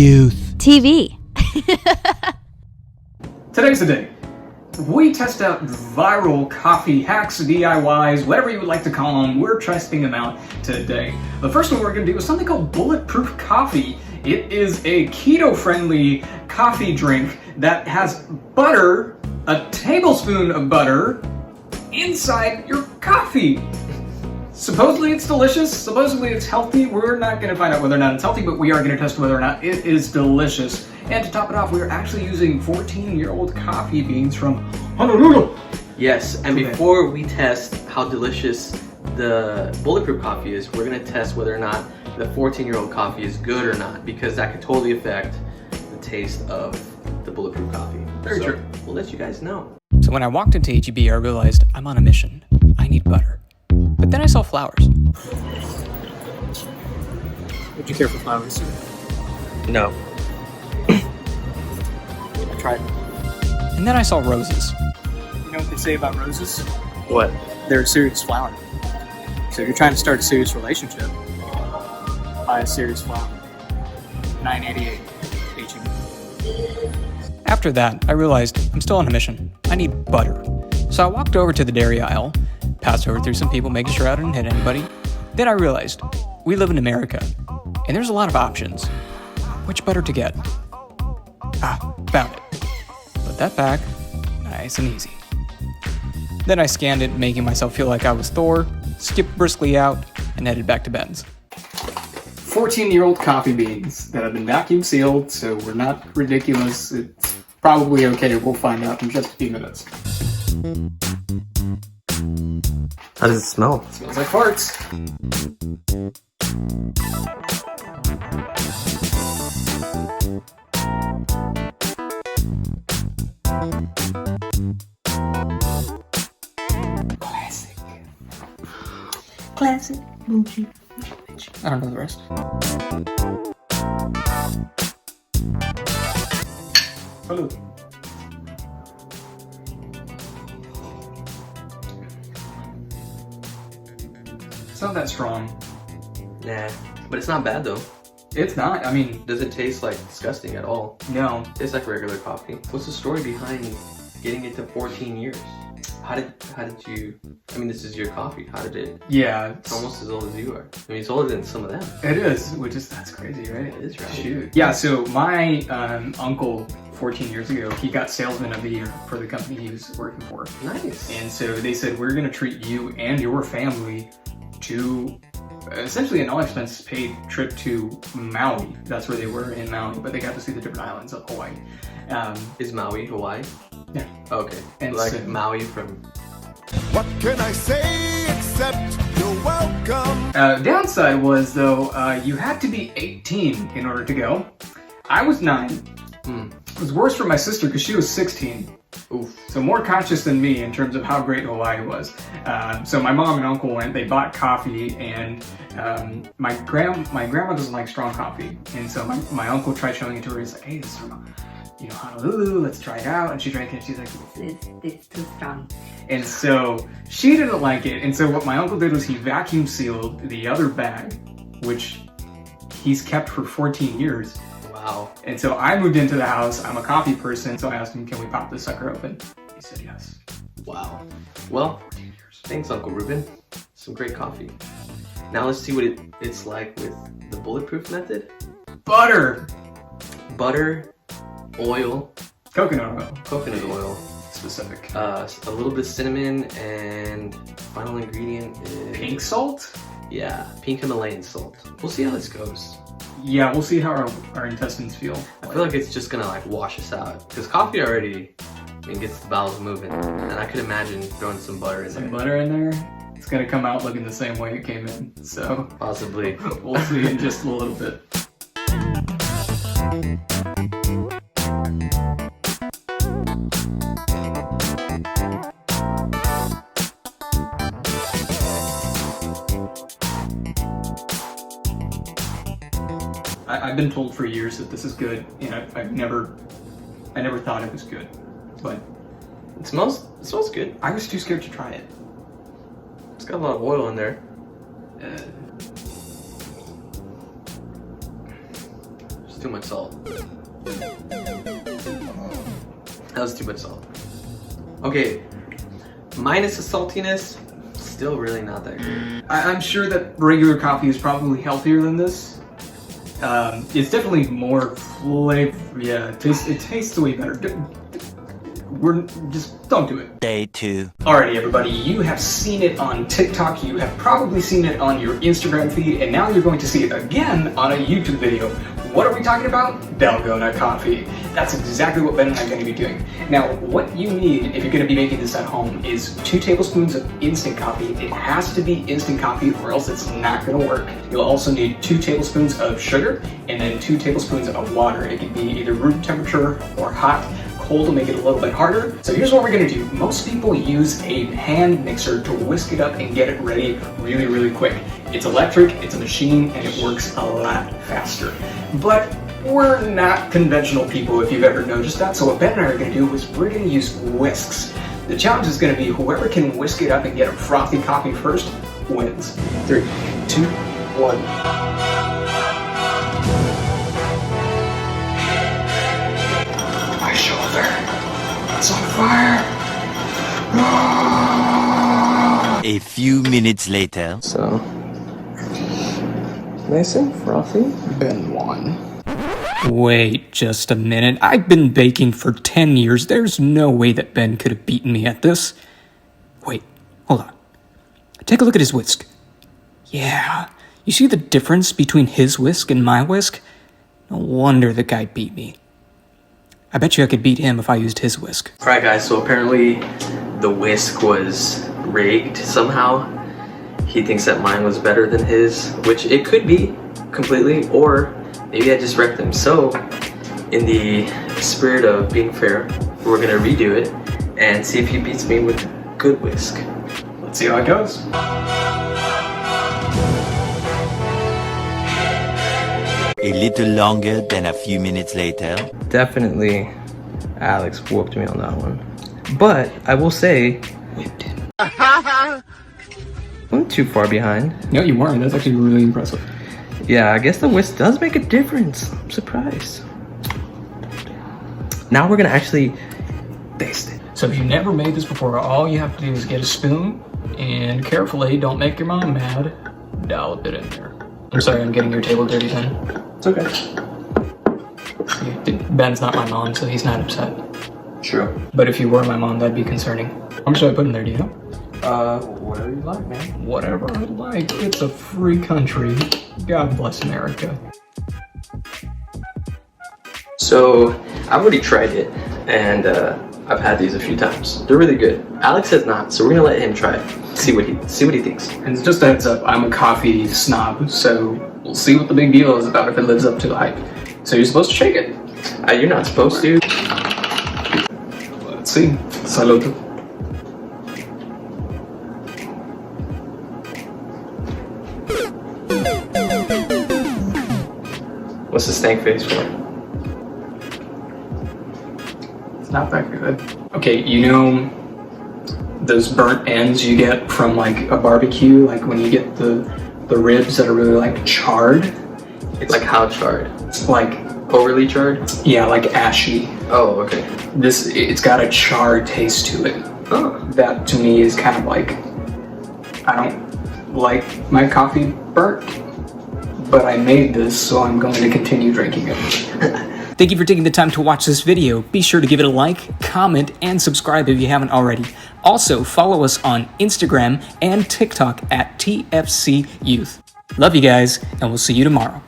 Youth. TV. Today's the day. We test out viral coffee hacks, DIYs, whatever you would like to call them. We're testing them out today. The first one we're going to do is something called Bulletproof Coffee. It is a keto-friendly coffee drink that has butter, a tablespoon of butter, inside your coffee. Supposedly it's delicious, supposedly it's healthy. We're not going to find out whether or not it's healthy, but we are going to test whether or not it is delicious. And to top it off, we're actually using 14-year-old coffee beans from Honolulu. Yes, and before we test how delicious the Bulletproof coffee is, we're going to test whether or not the 14-year-old coffee is good or not, because that could totally affect the taste of the Bulletproof coffee. Very true. We'll let you guys know. So when I walked into HEB, I realized I'm on a mission. I need butter. But then I saw flowers. Would you care for flowers? No. I tried. And then I saw roses. You know what they say about roses? What? They're a serious flower. So if you're trying to start a serious relationship, buy a serious flower. 988 HEB. After that, I realized I'm still on a mission. I need butter. So I walked over to the dairy aisle, passed over through some people making sure I didn't hit anybody. Then I realized we live in America, and there's a lot of options. Which butter to get? Ah, found it. Put that back, nice and easy. Then I scanned it, making myself feel like I was Thor, skipped briskly out, and headed back to Ben's. 14-year-old coffee beans that have been vacuum sealed, so we're not ridiculous. It's probably okay. We'll find out in just a few minutes. How does it smell? Smells like farts. Classic. Moochie. I don't know the rest. Hello. It's not that strong. Nah, but it's not bad though. It's not. I mean, Doesn't taste like disgusting at all. no. It's like regular coffee. What's the story behind getting it to 14 years? How did you, I mean, this is your coffee. How did it, Yeah, it's almost as old as you are. I mean, it's older than some of them. it is, which is, that's crazy, right? It is, right? Shoot. Yeah, so my uncle, 14 years ago, he got Salesman of the Year for the company he was working for. Nice. And so they said, we're going to treat you and your family to essentially an all-expense paid trip to Maui. That's where they were, in Maui, but they got to see the different islands of Hawaii. Is Maui Hawaii? Yeah. Okay. And like so- Maui from... What can I say except you're welcome? Downside was, though, you had to be 18 in order to go. I was 9. It was worse for my sister because she was 16. Oof. So more conscious than me in terms of how great Hawaii was. So my mom and uncle went, they bought coffee, and my grandma doesn't like strong coffee. And so my uncle tried showing it to her. He's like, hey, this is from Honolulu, let's try it out. And she drank it and she's like, This is too strong. and so she didn't like it. And so what my uncle did was he vacuum sealed the other bag, which he's kept for 14 years. Wow. And so I moved into the house. I'm a coffee person, so I asked him, can we pop this sucker open? He said yes. Wow. Well, thanks, Uncle Ruben. Some great coffee. Now let's see what it's like with the Bulletproof method. Butter! Butter, oil, Coconut oil. coconut oil, Specific. a little bit of cinnamon, and final ingredient is... Pink salt? Yeah, pink Himalayan salt. We'll see how this goes. Yeah, we'll see how our intestines feel. I feel like it's just gonna like wash us out. Because coffee already, I mean, gets the bowels moving. And I could imagine throwing some butter in Some there. butter in there. It's gonna come out looking the same way it came in. So Possibly. we'll see in just a little bit. I've been told for years that this is good, and I never thought it was good, but It smells good. I was too scared to try it. It's got a lot of oil in there. It's too much salt. That was too much salt. Okay, minus the saltiness, still really not that good. I'm sure that regular coffee is probably healthier than this. It's definitely more flavor. Yeah, it tastes way better. Just don't do it. Day 2. Alrighty, everybody, you have seen it on TikTok, you have probably seen it on your Instagram feed, and now you're going to see it again on a YouTube video. What are we talking about? Dalgona coffee. That's exactly what Ben and I are going to be doing. Now, what you need if you're going to be making this at home is 2 tablespoons of instant coffee. It has to be instant coffee or else it's not going to work. You'll also need 2 tablespoons of sugar and then 2 tablespoons of water. It can be either room temperature or hot. Cold will make it a little bit harder. So here's what we're gonna do. Most people use a hand mixer to whisk it up and get it ready really, really quick. It's electric, it's a machine, and it works a lot faster. But we're not conventional people, if you've ever noticed that. So what Ben and I are gonna do is we're gonna use whisks. The challenge is gonna be whoever can whisk it up and get a frothy coffee first wins. 3, 2, 1. It's on fire! A few minutes later. So, nice and frothy. Ben won. Wait just a minute. I've been baking for 10 years. There's no way that Ben could have beaten me at this. Wait, hold on. Take a look at his whisk. Yeah, you see the difference between his whisk and my whisk? No wonder the guy beat me. I bet you I could beat him if I used his whisk. Alright guys, so apparently the whisk was rigged somehow. He thinks that mine was better than his, which it could be completely, or maybe I just wrecked him. So, in the spirit of being fair, we're gonna redo it and see if he beats me with good whisk. Let's see how it goes. A little longer than a few minutes later. Definitely Alex whooped me on that one. But I will say, I'm too far behind. No, you weren't. That's actually really impressive. Yeah, I guess the whisk does make a difference. I'm surprised. Now we're gonna actually taste it. So if you've never made this before, all you have to do is get a spoon and carefully, don't make your mom mad, dollop it in there. I'm sorry, I'm getting your table dirty then. It's okay. Ben's not my mom, so he's not upset. True. But if you were my mom, that'd be concerning. How much do I put in there, do you know? Whatever you like, man. Whatever I like. It's a free country. God bless America. So, I've already tried it, and I've had these a few times. They're really good. Alex has not, so we're gonna let him try it. See what he thinks. And just a heads up, I'm a coffee snob, so we'll see what the big deal is about if it lives up to the hype. So you're supposed to shake it. You're not supposed to. Let's see. Salud. What's the stank face for? It's not that good. Okay, you know those burnt ends you get from like a barbecue, like when you get the ribs that are really like charred? It's like how charred? It's like Overly charred? yeah, like ashy. Oh, okay. It's got a charred taste to it. Oh. That to me is kind of like, I don't like my coffee burnt, but I made this, so I'm going to continue drinking it. Thank you for taking the time to watch this video. Be sure to give it a like, comment, and subscribe if you haven't already. Also, follow us on Instagram and TikTok at TFC Youth. Love you guys, and we'll see you tomorrow.